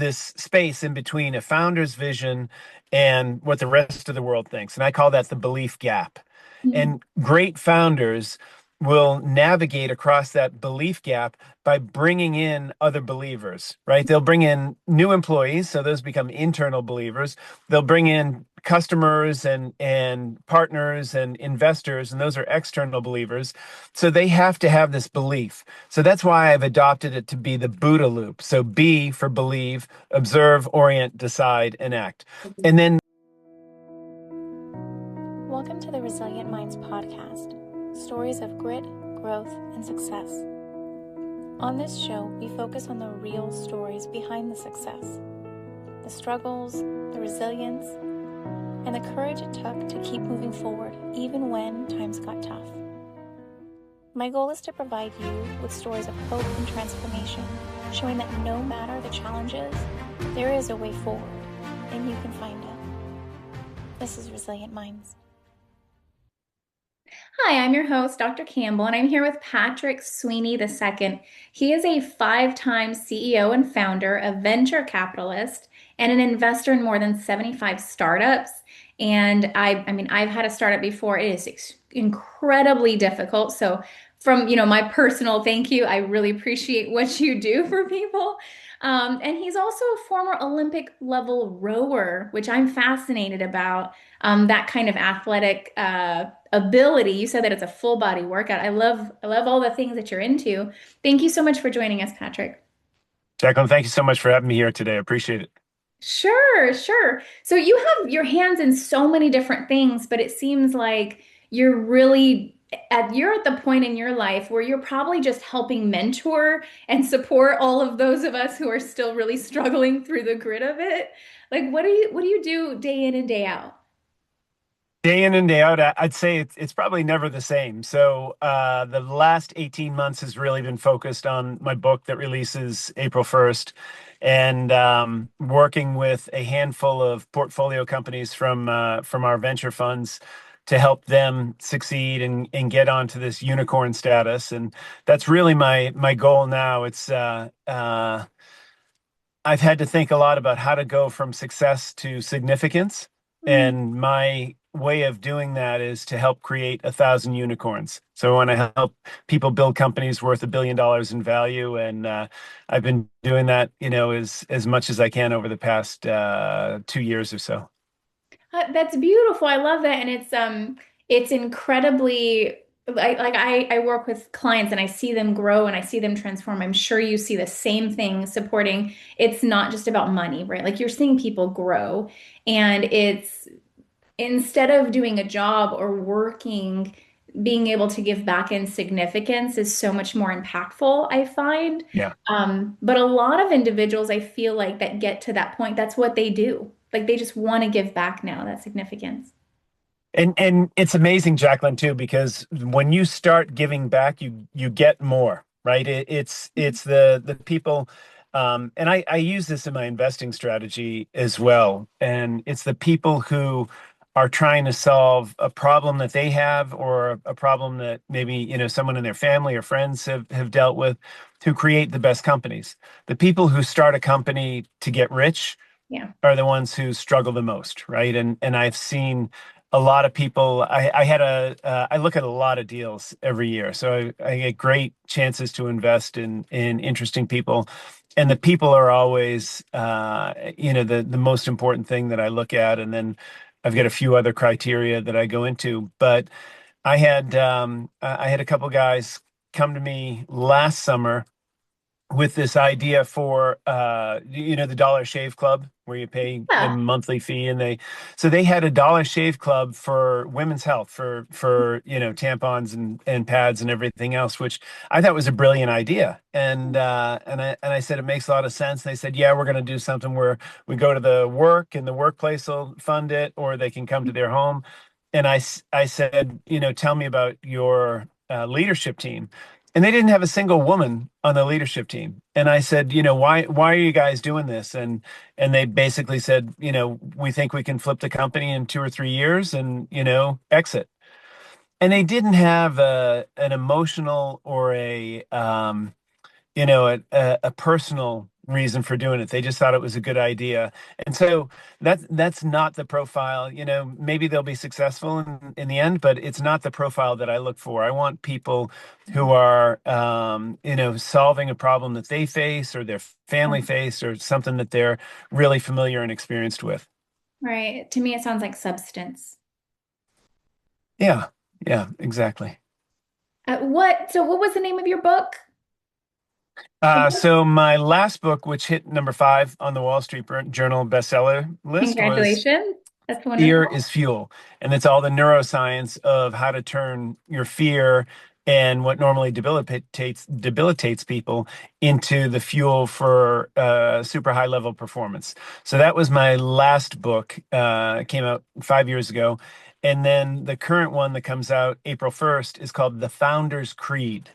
this space in between a founder's vision and what the rest of the world thinks. And I call that the belief gap. Mhm. And great founders will navigate across that belief gap by bringing in other believers, right? They'll bring in new employees, so those become internal believers. They'll bring in customers and partners and investors, and those are external believers. So they have to have this belief. So that's why I've adopted it to be the Buddha loop. So B for believe, observe, orient, decide, and act. And then Welcome to the Resilient Minds podcast, stories of grit, growth, and success. On this show, we focus on the real stories behind the success, the struggles, the resilience, and the courage it took to keep moving forward even when times got tough. My goal is to provide you with stories of hope and transformation, showing that no matter the challenges, there is a way forward, and you can find it. This is Resilient Minds. Hi, I'm your host, Dr. Campbell, and I'm here with Patrick Sweeney II. He is a five-time CEO and founder, a venture capitalist, and an investor in more than 75 startups. And I've had a startup before. It is incredibly difficult. So from, my personal thank you, I really appreciate what you do for people. And he's also a former Olympic level rower, which I'm fascinated about. That kind of athletic ability. You said that it's a full body workout. I love all the things that you're into. Thank you so much for joining us, Patrick. Jacqueline, thank you so much for having me here today. I appreciate it. Sure, sure. So you have your hands in so many different things, but it seems like you're at the point in your life where you're probably just helping mentor and support all of those of us who are still really struggling through the grit of it. Like what do you do day in and day out? Day in and day out, I'd say it's probably never the same. So the last 18 months has really been focused on my book that releases April 1st and working with a handful of portfolio companies from our venture funds to help them succeed and get onto this unicorn status. And that's really my goal now. I've had to think a lot about how to go from success to significance. Mm. And my way of doing that is to help create 1,000 unicorns. So I want to help people build companies worth $1 billion in value. And I've been doing that, as much as I can over the past 2 years or so. That's beautiful. I love that. And it's incredibly I work with clients and I see them grow and I see them transform. I'm sure you see the same thing supporting. It's not just about money, right? Like you're seeing people grow and it's instead of doing a job or working, being able to give back in significance is so much more impactful, I find. Yeah. But a lot of individuals, I feel like, that get to that point, that's what they do. Like they just want to give back now, that significance. And it's amazing, Jacqueline, too, because when you start giving back, you get more, right? It's the people, and I use this in my investing strategy as well. And it's the people who are trying to solve a problem that they have or a problem that maybe, someone in their family or friends have dealt with, who create the best companies. The people who start a company to get rich Yeah. are the ones who struggle the most, right? And I've seen a lot of people. I look at a lot of deals every year, so I get great chances to invest in interesting people, and the people are always the most important thing that I look at, and then I've got a few other criteria that I go into. But I had a couple guys come to me last summer with this idea for the Dollar Shave Club where you pay a Yeah. monthly fee, and they had a Dollar Shave Club for women's health, for tampons and pads and everything else, which I thought was a brilliant idea. And I said it makes a lot of sense. They said, yeah, we're going to do something where we go to the work and the workplace will fund it, or they can come to their home. And I said, tell me about your leadership team. And they didn't have a single woman on the leadership team. And I said, why are you guys doing this? And they basically said, we think we can flip the company in 2 or 3 years and, exit. And they didn't have an emotional or a personal reason for doing it. They just thought it was a good idea. And so that's not the profile. Maybe they'll be successful in the end, but it's not the profile that I look for. I want people who are, solving a problem that they face or their family face or something that they're really familiar and experienced with. Right. To me, it sounds like substance. Yeah, yeah, exactly. So what was the name of your book? So my last book, which hit number 5 on the Wall Street Journal bestseller list, was Congratulations. That's Fear wonderful. is Fuel. And it's all the neuroscience of how to turn your fear and what normally debilitates people into the fuel for super high level performance. So that was my last book. It came out 5 years ago. And then the current one that comes out April 1st is called The Founder's Creed.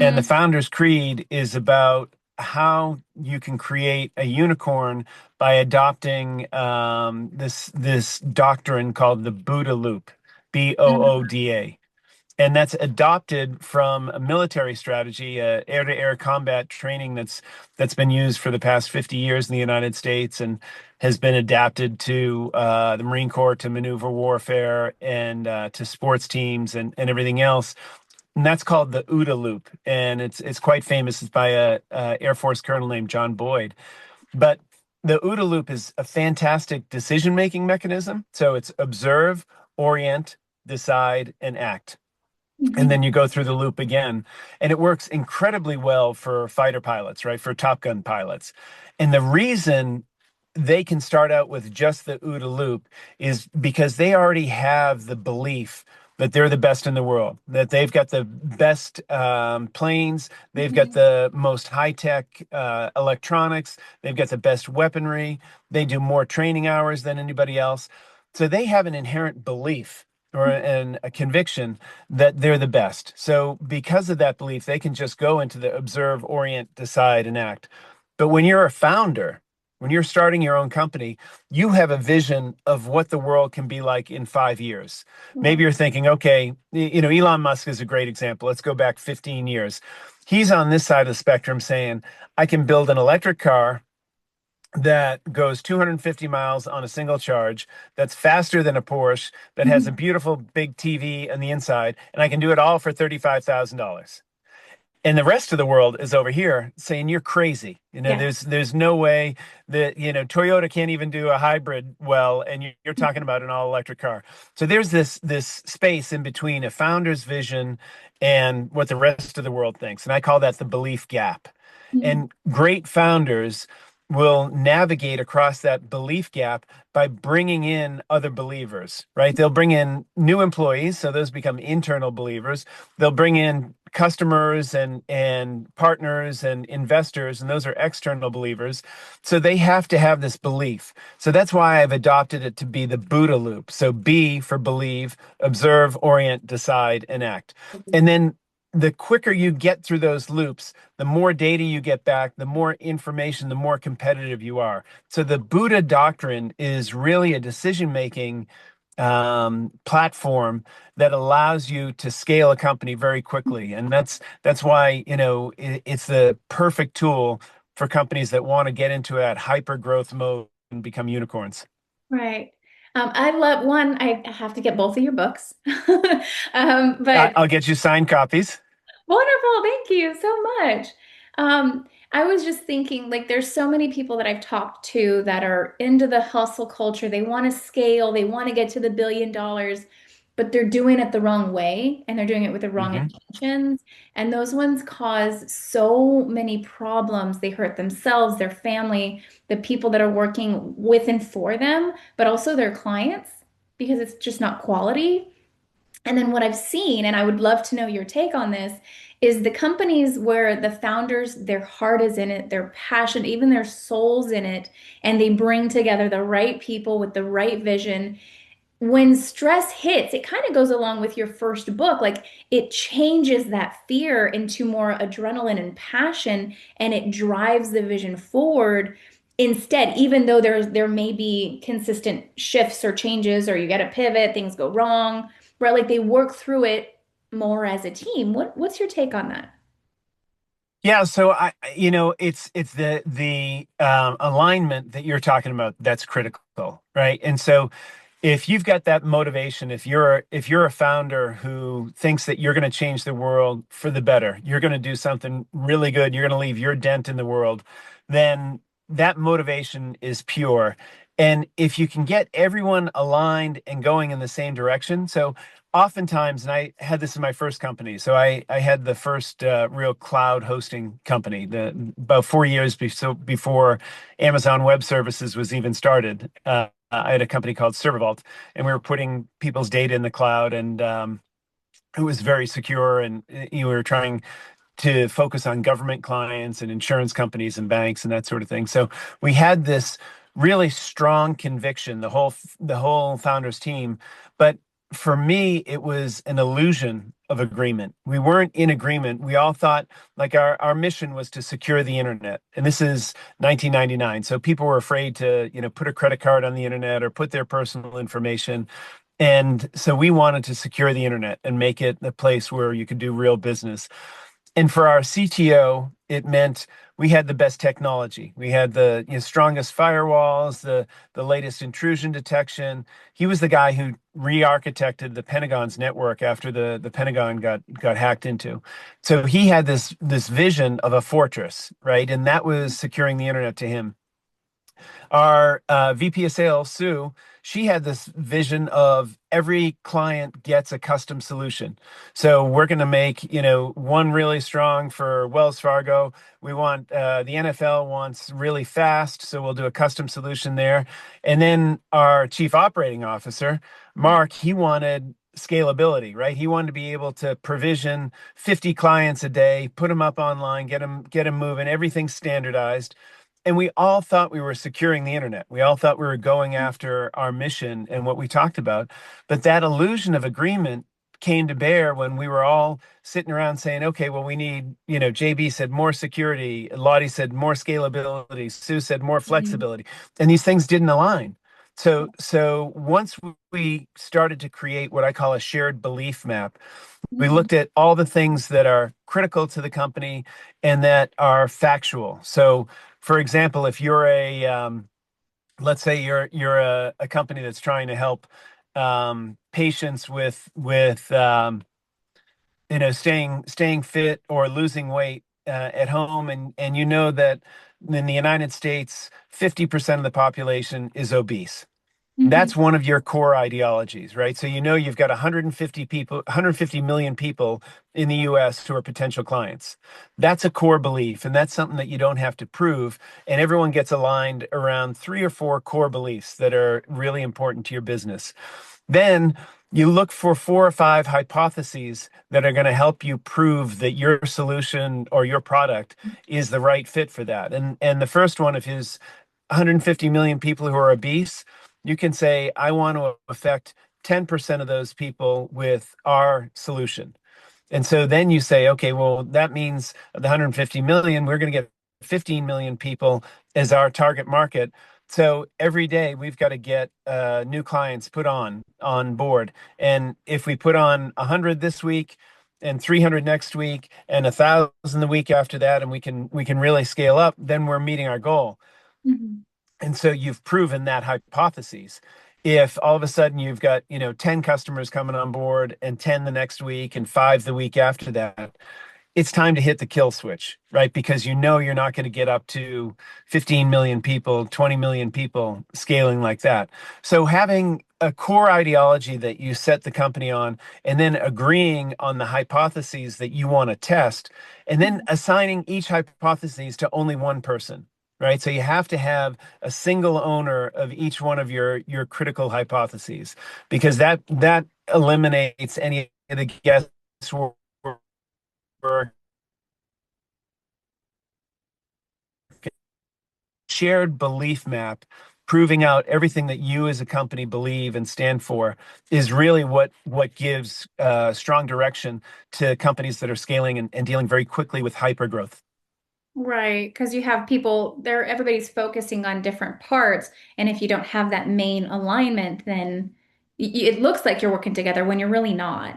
And the Mhm. Founder's Creed is about how you can create a unicorn by adopting this doctrine called the Buddha Loop, Booda, and that's adopted from a military strategy, air-to-air combat training that's been used for the past 50 years in the United States and has been adapted to the Marine Corps, to maneuver warfare, and to sports teams and everything else. And that's called the OODA loop, and it's quite famous. It's by a Air Force colonel named John Boyd. But the OODA loop is a fantastic decision-making mechanism. So it's observe, orient, decide, and act. And Mhm. then you go through the loop again. And it works incredibly well for fighter pilots, right? For Top Gun pilots. And the reason they can start out with just the OODA loop is because they already have the belief that they're the best in the world, that they've got the best planes, they've got Mhm. the most high-tech electronics, they've got the best weaponry, they do more training hours than anybody else. So they have an inherent belief or a conviction that they're the best. So because of that belief, they can just go into the observe, orient, decide, and act. But when you're a founder, when you're starting your own company, you have a vision of what the world can be like in 5 years. Maybe Right. you're thinking, okay, Elon Musk is a great example. Let's go back 15 years. He's on this side of the spectrum saying, I can build an electric car that goes 250 miles on a single charge, that's faster than a Porsche, that has a Mhm. beautiful big TV on the inside, and I can do it all for $35,000. And the rest of the world is over here saying you're crazy. Yeah. There's no way that Toyota can't even do a hybrid well, and you're talking about an all electric car. So there's this space in between a founder's vision and what the rest of the world thinks, and I call that the belief gap. Mhm. And great founders will navigate across that belief gap by bringing in other believers, right? They'll bring in new employees, so those become internal believers. They'll bring in customers and partners and investors, and those are external believers. So they have to have this belief. So that's why I've adopted it to be the Buddha loop. So B for believe, observe, orient, decide, and act. And then the quicker you get through those loops, the more data you get back, the more information, the more competitive you are. So the Buddha doctrine is really a decision-making platform that allows you to scale a company very quickly, and that's why it's the perfect tool for companies that want to get into that hyper growth mode and become unicorns. Right. I love one, I have to get both of your books. I, But I'll get you signed copies. wonderful. Thank you so much. I was just thinking, like, there's so many people that I've talked to that are into the hustle culture. They want to scale, they want to get to the $1 billion, but they're doing it the wrong way and they're doing it with the wrong Hmm. intentions. And those ones cause so many problems. They hurt themselves, their family, the people that are working with and for them, but also their clients because it's just not quality. And then what I've seen, and I would love to know your take on this, is the companies where the founders, their heart is in it, their passion, even their soul's in it, and they bring together the right people with the right vision. When stress hits, it kind of goes along with your first book. Like it changes that fear into more adrenaline and passion, and it drives the vision forward. Instead, even though there may be consistent shifts or changes, or you get a pivot, things go wrong, right? Like they work through it more as a team. What's your take on that? Yeah, so it's the alignment that you're talking about that's critical, right? And so if you've got that motivation, if you're a founder who thinks that you're going to change the world for the better, you're going to do something really good, you're going to leave your dent in the world, then that motivation is pure. And if you can get everyone aligned and going in the same direction, so oftentimes, and I had this in my first company, so I had the first real cloud hosting company, about 4 years before Amazon Web Services was even started. I had a company called ServerVault, and we were putting people's data in the cloud, and it was very secure. And you were trying to focus on government clients and insurance companies and banks and that sort of thing. So we had this really strong conviction, the whole founders team. But for me, it was an illusion of agreement. We weren't in agreement. We all thought like our mission was to secure the internet. And this is 1999. So people were afraid to, put a credit card on the internet or put their personal information. And so we wanted to secure the internet and make it the place where you could do real business. And for our CTO, it meant we had the best technology. We had the strongest firewalls, the latest intrusion detection. He was the guy who re-architected the Pentagon's network after the Pentagon got hacked into. So he had this vision of a fortress, right? And that was securing the internet to him. Our VP of sales, Sue, she had this vision of every client gets a custom solution. So we're going to make, one really strong for Wells Fargo. We want the NFL wants really fast, so we'll do a custom solution there. And then our chief operating officer, Mark, he wanted scalability, right? He wanted to be able to provision 50 clients a day, put them up online, get them moving, everything standardized. And we all thought we were securing the internet. We all thought we were going after our mission and what we talked about. But that illusion of agreement came to bear when we were all sitting around saying, okay, well, we need, JB said more security, Lottie said more scalability, Sue said more Mhm. flexibility, and these things didn't align. So once we started to create what I call a shared belief map, we Mhm. looked at all the things that are critical to the company and that are factual. So, for example, if you're let's say you're a company that's trying to help patients with staying fit or losing weight at home, and you know that in the United States, 50% of the population is obese. That's Mhm. one of your core ideologies, right? So you've got 150 million people in the US who are potential clients. That's a core belief, and that's something that you don't have to prove. And everyone gets aligned around three or four core beliefs that are really important to your business. Then you look for four or five hypotheses that are going to help you prove that your solution or your product is the right fit for that. And the first one, if is 150 million people who are obese, you can say, I want to affect 10% of those people with our solution. And so then you say, okay, well, that means the 150 million, we're going to get 15 million people as our target market. So every day we've got to get new clients put on board. And if we put on 100 this week and 300 next week and 1,000 the week after that, and we can really scale up, then we're meeting our goal. Mhm. And so you've proven that hypothesis. If all of a sudden you've got, 10 customers coming on board and 10 the next week and five the week after that, it's time to hit the kill switch, right? Because you're not going to get up to 15 million people, 20 million people scaling like that. So having a core ideology that you set the company on and then agreeing on the hypotheses that you want to test and then assigning each hypothesis to only one person. Right. So you have to have a single owner of each one of your critical hypotheses because that eliminates any of the guesswork, shared belief map, proving out everything that you as a company believe and stand for is really what gives strong direction to companies that are scaling and dealing very quickly with hyper growth. Right, because you have people there, everybody's focusing on different parts. And if you don't have that main alignment, then it looks like you're working together when you're really not.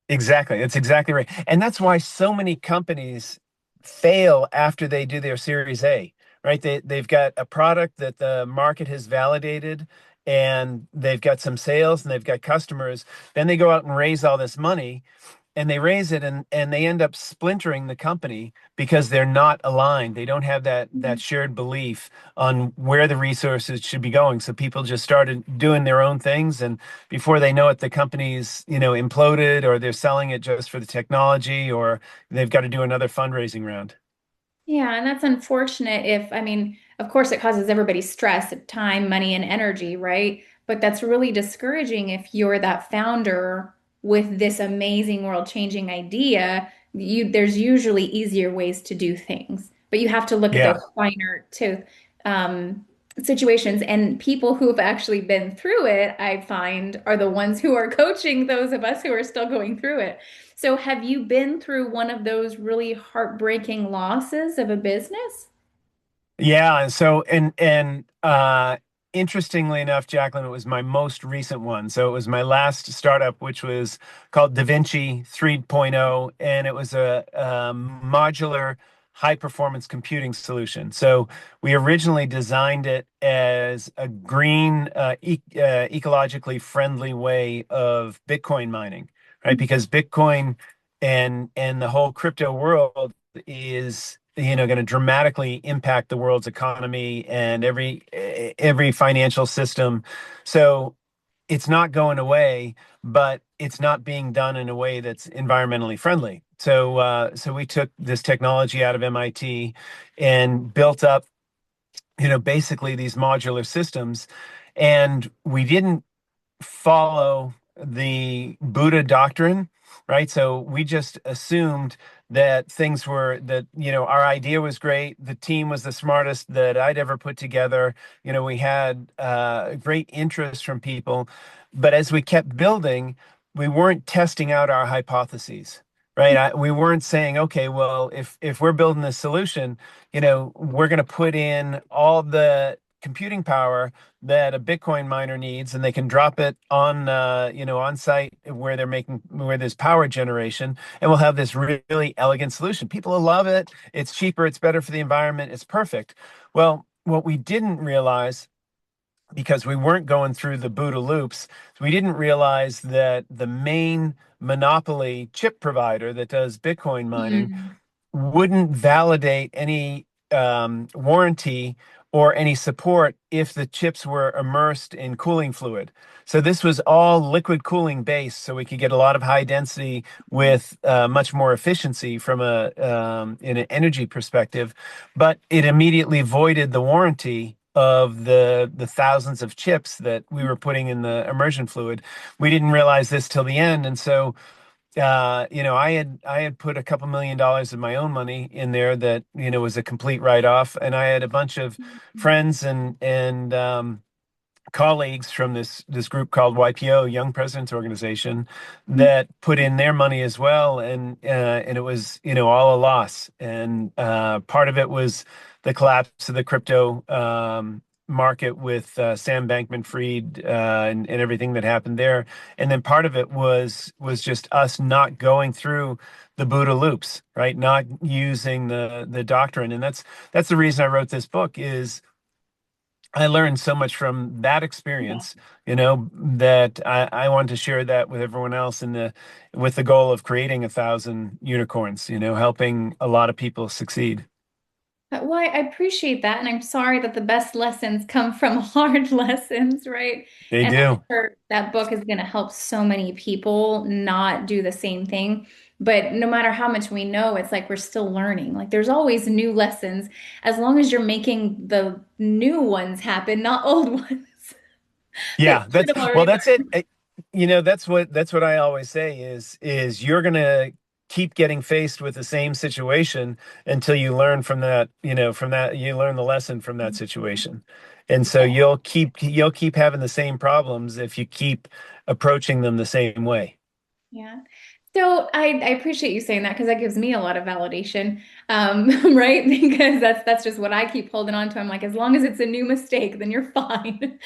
Exactly. That's exactly right. And that's why so many companies fail after they do their Series A, right? They've got a product that the market has validated, and they've got some sales and they've got customers. Then they go out and raise all this money, and they raise it, and they end up splintering the company because they're not aligned. They don't have that shared belief on where the resources should be going. So people just started doing their own things, and before they know it, the company's, imploded, or they're selling it just for the technology, or they've got to do another fundraising round. Yeah, and that's unfortunate if, I mean, of course it causes everybody stress, time, money, and energy, right? But that's really discouraging if you're that founder with this amazing world-changing idea. There's usually easier ways to do things, but you have to look at those Yeah. finer tooth um, situations. And people who have actually been through it, I find, are the ones who are coaching those of us who are still going through it. So have you been through one of those really heartbreaking losses of a business? Yeah, and interestingly enough, Jacqueline, it was my most recent one. So it was my last startup, which was called DaVinci 3.0, and it was a modular high performance computing solution. So we originally designed it as a green, ecologically friendly way of Bitcoin mining, right? Because Bitcoin and the whole crypto world is, going to dramatically impact the world's economy and every financial system. So it's not going away, but it's not being done in a way that's environmentally friendly. So we took this technology out of MIT and built up, basically these modular systems, and we didn't follow the Buddha doctrine, right? So we just assumed that our idea was great. The team was the smartest that I'd ever put together. We had great interest from people. But as we kept building, we weren't testing out our hypotheses. Right. We weren't saying, okay, well, if we're building this solution, we're going to put in all the computing power that a Bitcoin miner needs, and they can drop it on, on site where there's power generation, and we'll have this really elegant solution. People will love it. It's cheaper. It's better for the environment. It's perfect. Well, what we didn't realize, because we weren't going through the Buddha loops, we didn't realize that the main monopoly chip provider that does Bitcoin mining Mm. wouldn't validate any warranty or any support if the chips were immersed in cooling fluid. So this was all liquid cooling based, so we could get a lot of high density with much more efficiency from in an energy perspective. But it immediately voided the warranty of the thousands of chips that we were putting in the immersion fluid. We didn't realize this till the end, and so I had put a couple $1 million of my own money in there that, was a complete write-off. And I had a bunch of friends and colleagues from this group called YPO, Young Presidents Organization, that put in their money as well, and it was, all a loss. And part of it was the collapse of the crypto market with Sam Bankman-Fried, and everything that happened there. And then part of it was just us not going through the Buddha loops, right? Not using the doctrine. And that's the reason I wrote this book. Is I learned so much from that experience, that I wanted to share that with everyone else, with the goal of creating 1,000 unicorns, helping a lot of people succeed. Well, I appreciate that. And I'm sorry that the best lessons come from hard lessons, right? They And I'm do. sure that book is going to help so many people not do the same thing. But no matter how much we know, it's like we're still learning. Like there's always new lessons as long as you're making the new ones happen, not old ones that Yeah, you should have well, already that's it. learned. That's what I always say is you're gonna keep getting faced with the same situation until you learn from that, from that you learn the lesson from that situation. And so Yeah. you'll keep having the same problems if you keep approaching them the same way. Yeah. So I appreciate you saying that because that gives me a lot of validation, right? Because that's just what I keep holding on to. I'm like, as long as it's a new mistake, then you're fine.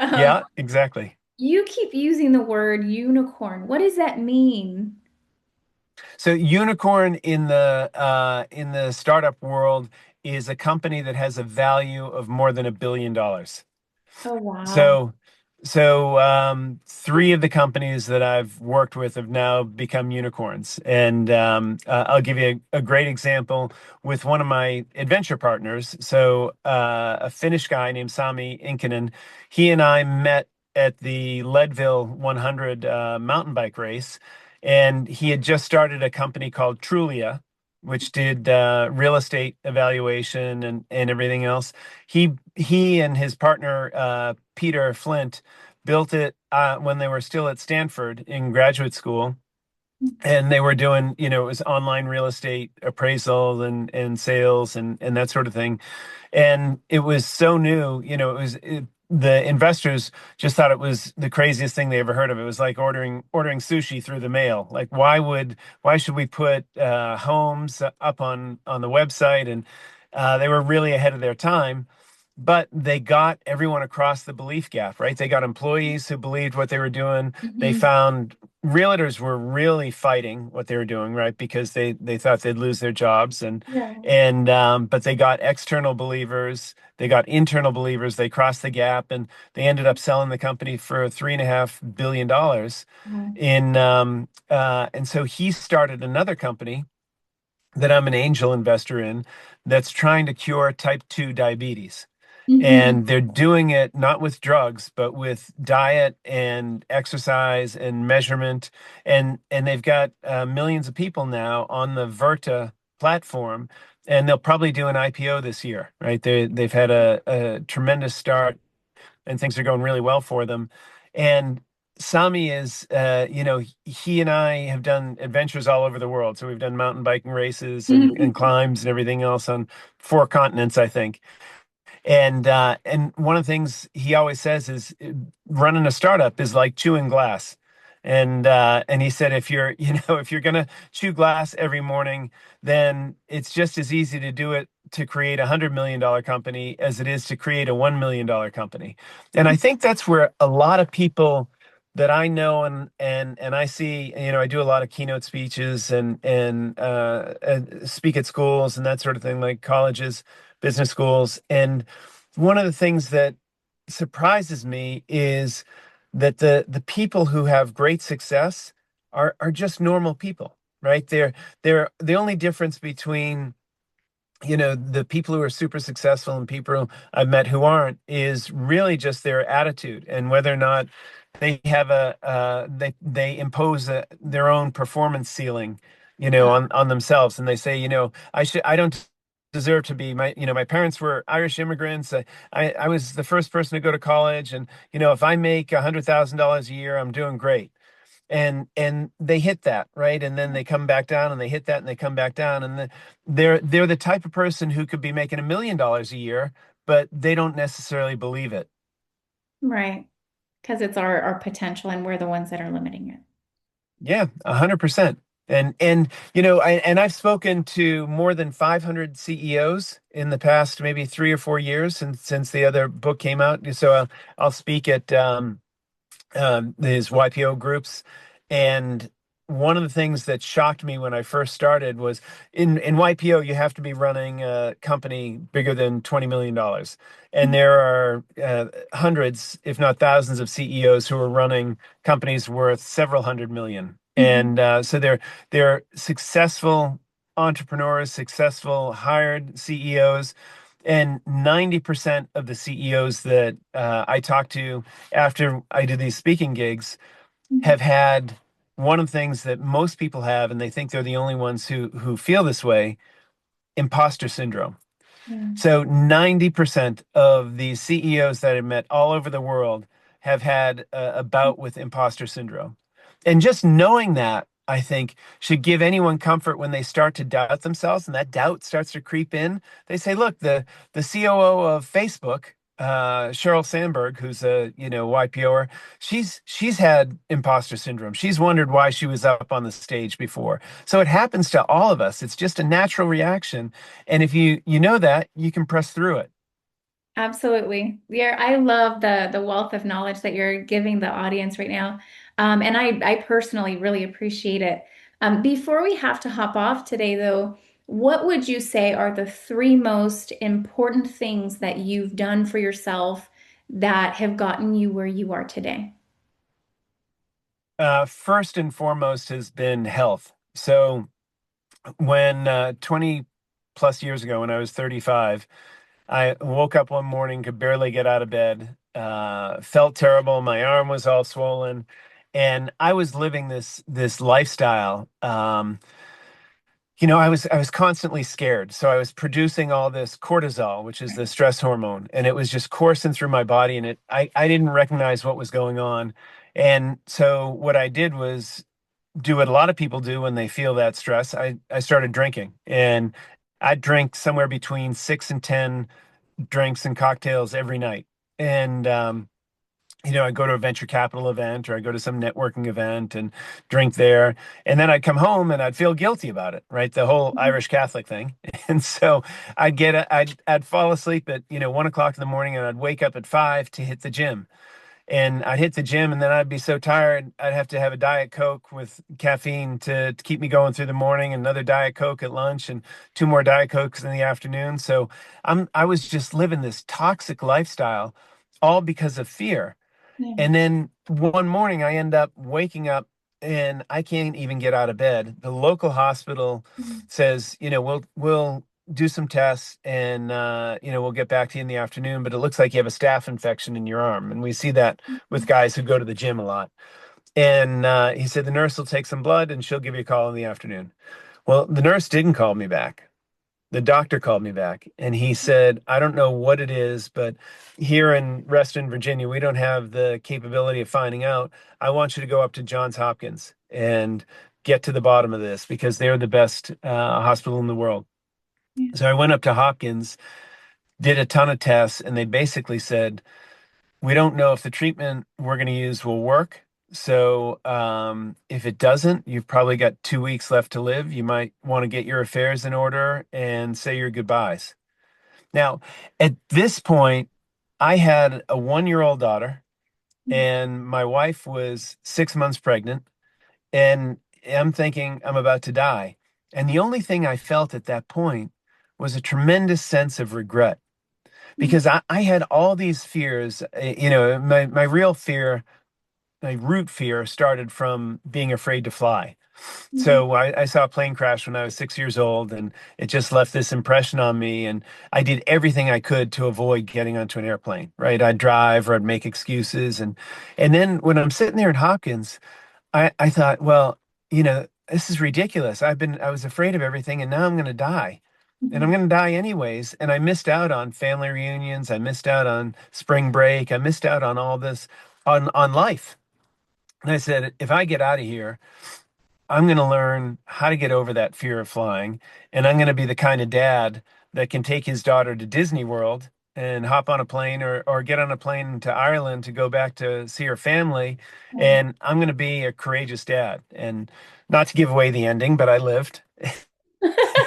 Um, Yeah, exactly. you keep using the word unicorn. What does that mean? So unicorn in the startup world is a company that has a value of more than $1 billion. Oh, wow. So, three of the companies that I've worked with have now become unicorns. And I'll give you a great example with one of my adventure partners. So, a Finnish guy named Sami Inkinen, he and I met at the Leadville 100 mountain bike race. And he had just started a company called Trulia, which did real estate evaluation and everything else. He and his partner Peter Flint built it when they were still at Stanford in graduate school, and they were doing, it was online real estate appraisal and sales and that sort of thing. And it was so new, the investors just thought it was the craziest thing they ever heard of. It was like ordering sushi through the mail. Like, why should we put homes up on the website? And they were really ahead of their time, but they got everyone across the belief gap, right? They got employees who believed what they were doing. They Hmm. found realtors were really fighting what they were doing, right? Because they thought they'd lose their jobs, Yeah. but they got external believers, they got internal believers, they crossed the gap, and they ended up selling the company for $3.5 billion. Wow. And so he started another company that I'm an angel investor in that's trying to cure type 2 diabetes. Hmm. And they're doing it not with drugs, but with diet and exercise and measurement. And they've got millions of people now on the Verta platform, and they'll probably do an IPO this year, right? They've had a tremendous start, and things are going really well for them. And Sami is, he and I have done adventures all over the world. So we've done mountain biking races and climbs and everything else on 4 continents, I think. And one of the things he always says is running a startup is like chewing glass. And he said if you're gonna chew glass every morning, then it's just as easy to do it to create $100 million company as it is to create a $1 million company. And I think that's where a lot of people that I know and I see, I do a lot of keynote speeches and speak at schools and that sort of thing, like colleges, business schools. And one of the things that surprises me is that the people who have great success are just normal people, right? They're the only difference between, the people who are super successful and people I've met who aren't is really just their attitude and whether or not they have they impose their own performance ceiling, on themselves, and they say, I don't deserve to be my parents were Irish immigrants. I was the first person to go to college, and if I make $100,000 a year, I'm doing great. And they hit that, right, and then they come back down, and they hit that, and they come back down, and they're the type of person who could be making $1 million a year, but they don't necessarily believe it. Right. Because it's our potential and we're the ones that are limiting it. Yeah, 100%. And I've spoken to more than 500 CEOs in the past maybe 3 or 4 years since the other book came out. So I'll speak at these YPO groups. And one of the things that shocked me when I first started was in YPO, you have to be running a company bigger than $20 million. And there are hundreds, if not thousands, of CEOs who are running companies worth several hundred million. Mhm. And so they're successful entrepreneurs, successful hired CEOs, and 90% of the CEOs that I talk to after I do these speaking gigs Mhm. have had one of the things that most people have, and they think they're the only ones who feel this way: imposter syndrome. Yeah. So 90% of the CEOs that I met all over the world have had a bout with imposter syndrome. And just knowing that, I think, should give anyone comfort when they start to doubt themselves and that doubt starts to creep in. They say, look, the COO of Facebook, Sheryl Sandberg, who's a YPOer, she's had imposter syndrome. She's wondered why she was up on the stage before. So it happens to all of us. It's just a natural reaction. And if you know that, you can press through it. Absolutely. Yeah, I love the wealth of knowledge that you're giving the audience right now. And I personally really appreciate it. Before we have to hop off today, though, what would you say are the three most important things that you've done for yourself that have gotten you where you are today? First and foremost has been health. So when 20 plus years ago, when I was 35, I woke up one morning, could barely get out of bed, felt terrible. My arm was all swollen, and I was living this lifestyle. I was constantly scared. So I was producing all this cortisol, which is the stress hormone, and it was just coursing through my body, and I didn't recognize what was going on. And so what I did was do what a lot of people do when they feel that stress. I started drinking, and I drink somewhere between 6 and 10 drinks and cocktails every night. And I go to a venture capital event or I go to some networking event and drink there. And then I'd come home and I'd feel guilty about it, right? The whole Mhm. Irish Catholic thing. And so I'd fall asleep at, 1 o'clock in the morning and I'd wake up at 5 to hit the gym. And I'd hit the gym and then I'd be so tired, I'd have to have a Diet Coke with caffeine to keep me going through the morning, another Diet Coke at lunch, and two more Diet Cokes in the afternoon. So I was just living this toxic lifestyle, all because of fear. Yeah. And then one morning I end up waking up and I can't even get out of bed. The local hospital Mhm. says, we'll do some tests and we'll get back to you in the afternoon, but it looks like you have a staph infection in your arm. And we see that with guys who go to the gym a lot. And he said the nurse will take some blood and she'll give you a call in the afternoon. Well, the nurse didn't call me back. The doctor called me back and he said, I don't know what it is, but here in Reston, Virginia, we don't have the capability of finding out. I want you to go up to Johns Hopkins and get to the bottom of this because they're the best hospital in the world. Yeah. So I went up to Hopkins, did a ton of tests, and they basically said, we don't know if the treatment we're going to use will work. So if it doesn't, you've probably got 2 weeks left to live. You might want to get your affairs in order and say your goodbyes. Now, at this point, I had a 1 year old daughter, and my wife was 6 months pregnant, and I'm thinking I'm about to die. And the only thing I felt at that point was a tremendous sense of regret Mhm. because I had all these fears. My real fear, my root fear started from being afraid to fly. Mhm. So I saw a plane crash when I was 6 years old, and it just left this impression on me. And I did everything I could to avoid getting onto an airplane, right? I'd drive or I'd make excuses. And then when I'm sitting there in Hopkins, I thought, well, this is ridiculous. I was afraid of everything, and now I'm going to die. And I'm Mhm. going to die anyways. And I missed out on family reunions. I missed out on spring break. I missed out on all this, on life. And I said, if I get out of here, I'm going to learn how to get over that fear of flying. And I'm going to be the kind of dad that can take his daughter to Disney World and hop on a plane or get on a plane to Ireland to go back to see her family. Yeah. And I'm going to be a courageous dad. And not to give away the ending, but I lived.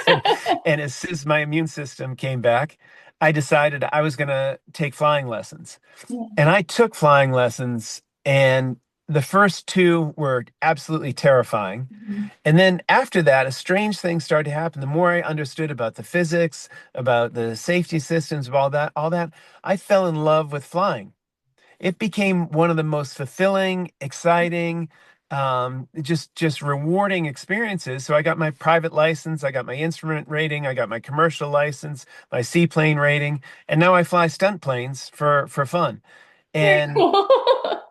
And, and as soon as my immune system came back, I decided I was going to take flying lessons. Yeah. And I took flying lessons, and the first two were absolutely terrifying. Mhm. And then after that, a strange thing started to happen. The more I understood about the physics, about the safety systems, of all that, I fell in love with flying. It became one of the most fulfilling, exciting, just rewarding experiences. So I got my private license, I got my instrument rating, I got my commercial license, my seaplane rating, and now I fly stunt planes for fun. Very And cool.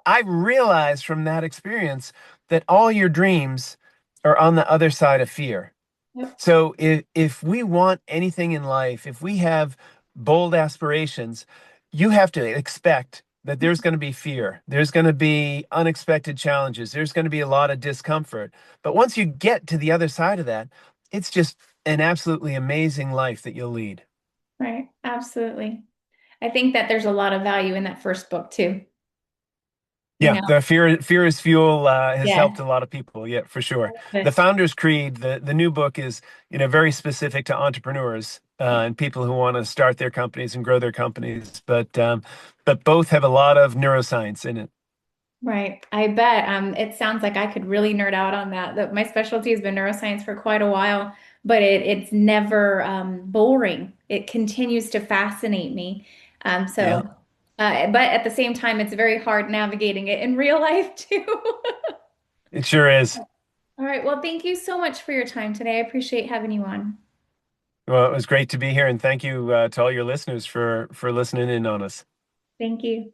I realized from that experience that all your dreams are on the other side of fear. Yep. So if we want anything in life, if we have bold aspirations, you have to expect that there's going to be fear. There's going to be unexpected challenges. There's going to be a lot of discomfort. But once you get to the other side of that, it's just an absolutely amazing life that you'll lead. Right. Absolutely. I think that there's a lot of value in that first book too. You Yeah, know, the fear is fuel has yeah. helped a lot of people. Yeah, for sure. The But Founder's Creed, the new book is very specific to entrepreneurs and people who want to start their companies and grow their companies. But both have a lot of neuroscience in it. Right. I bet. It sounds like I could really nerd out on that. My specialty has been neuroscience for quite a while, but it's never boring. It continues to fascinate me. Yeah, But at the same time, it's very hard navigating it in real life too. it sure is. All right. Well, thank you so much for your time today. I appreciate having you on. Well, it was great to be here, and thank you to all your listeners for listening in on us. Thank you.